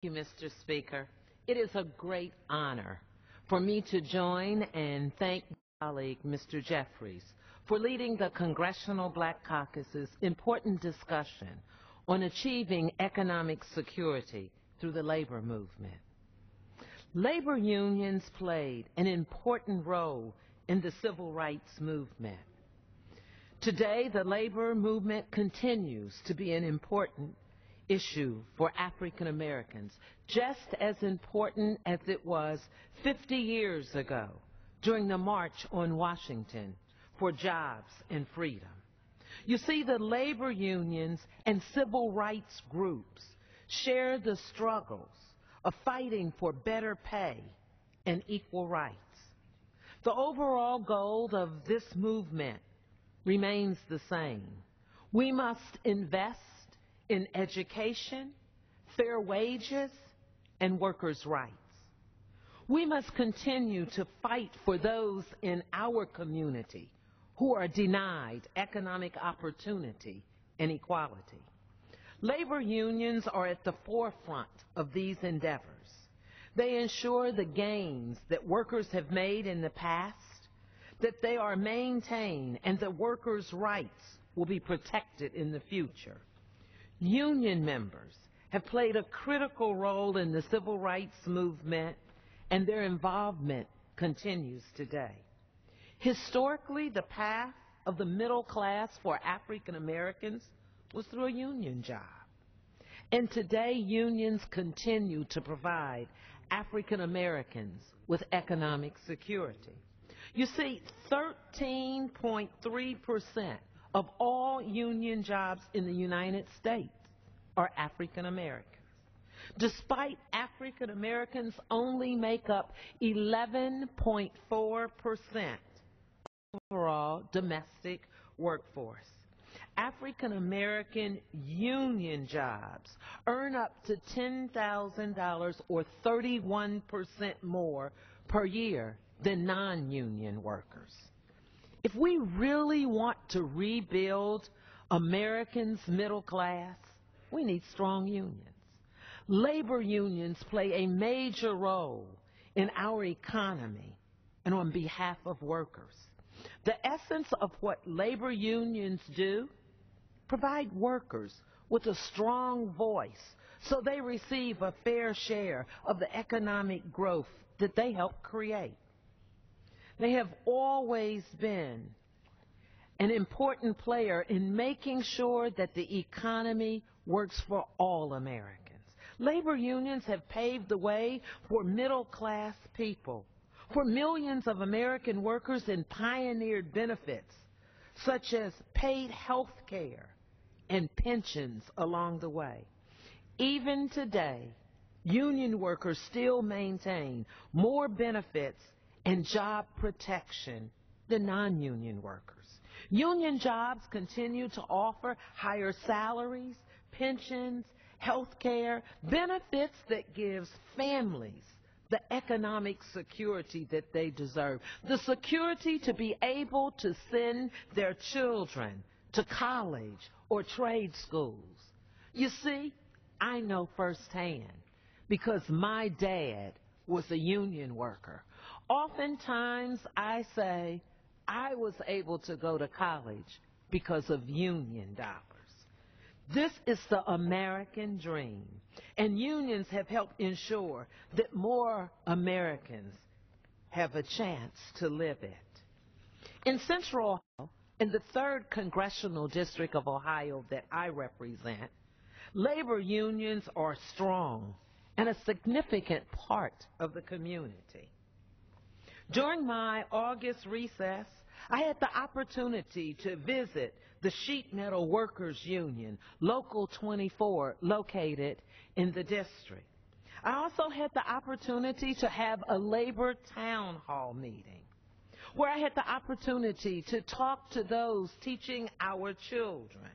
Thank you, Mr. Speaker. It is a great honor for me to join and thank my colleague, Mr. Jeffries, for leading the Congressional Black Caucus's important discussion on achieving economic security through the labor movement. Labor unions played an important role in the civil rights movement. Today, the labor movement continues to be an important issue for African Americans, just as important as it was 50 years ago during the March on Washington for jobs and freedom. You see, the labor unions and civil rights groups share the struggles of fighting for better pay and equal rights. The overall goal of this movement remains the same. We must invest in education, fair wages, and workers' rights. We must continue to fight for those in our community who are denied economic opportunity and equality. Labor unions are at the forefront of these endeavors. They ensure the gains that workers have made in the past, that they are maintained, and that workers' rights will be protected in the future. Union members have played a critical role in the civil rights movement, and their involvement continues today. Historically, the path of the middle class for African Americans was through a union job. And today, unions continue to provide African Americans with economic security. You see, 13.3% of all union jobs in the United States are African Americans. Despite African Americans only make up 11.4% overall domestic workforce. African American union jobs earn up to $10,000 or 31% more per year than non-union workers. If we really want to rebuild Americans' middle class, we need strong unions. Labor unions play a major role in our economy and on behalf of workers. The essence of what labor unions do, provide workers with a strong voice so they receive a fair share of the economic growth that they help create. They have always been an important player in making sure that the economy works for all Americans. Labor unions have paved the way for middle-class people, for millions of American workers, and pioneered benefits such as paid health care and pensions along the way. Even today, union workers still maintain more benefits and job protection than non-union workers. Union jobs continue to offer higher salaries, pensions, health care, benefits that gives families the economic security that they deserve, the security to be able to send their children to college or trade schools. You see, I know firsthand because my dad was a union worker. Oftentimes I say I was able to go to college because of union dollars. This is the American dream, and unions have helped ensure that more Americans have a chance to live it. In Central Ohio, in the 3rd Congressional District of Ohio that I represent, labor unions are strong and a significant part of the community. During my August recess, I had the opportunity to visit the Sheet Metal Workers Union, Local 24, located in the district. I also had the opportunity to have a labor town hall meeting where I had the opportunity to talk to those teaching our children,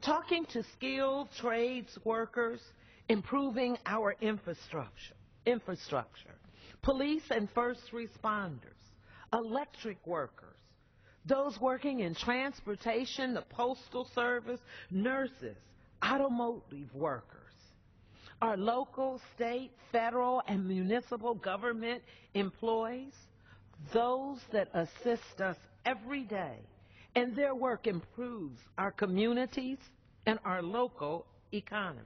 talking to skilled trades workers, improving our infrastructure, police and first responders, electric workers, those working in transportation, the postal service, nurses, automotive workers. Our local, state, federal, and municipal government employees, those that assist us every day, and their work improves our communities and our local economies.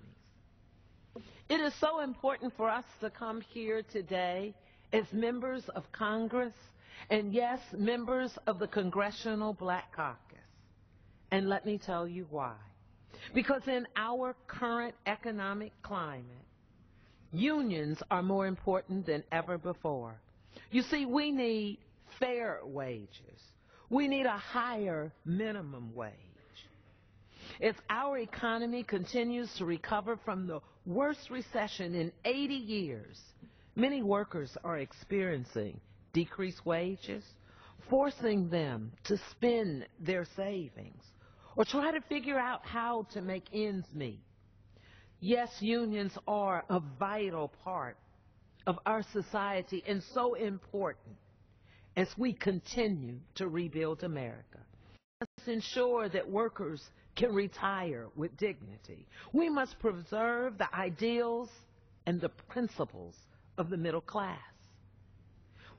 It is so important for us to come here today as members of Congress and, yes, members of the Congressional Black Caucus. And let me tell you why. Because in our current economic climate, unions are more important than ever before. You see, we need fair wages. We need a higher minimum wage. As our economy continues to recover from the worst recession in 80 years, many workers are experiencing decreased wages, forcing them to spend their savings or try to figure out how to make ends meet. Yes, unions are a vital part of our society and so important as we continue to rebuild America. Let's ensure that workers can retire with dignity. We must preserve the ideals and the principles of the middle class.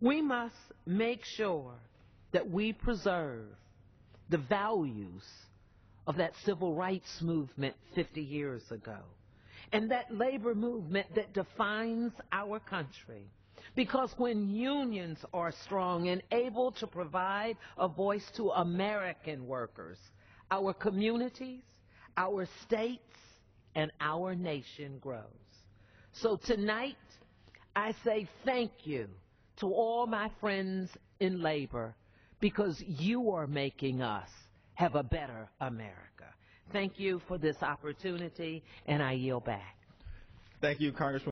We must make sure that we preserve the values of that civil rights movement 50 years ago and that labor movement that defines our country. Because when unions are strong and able to provide a voice to American workers, our communities, our states, and our nation grows. So tonight, I say thank you to all my friends in labor because you are making us have a better America. Thank you for this opportunity, and I yield back. Thank you, Congresswoman.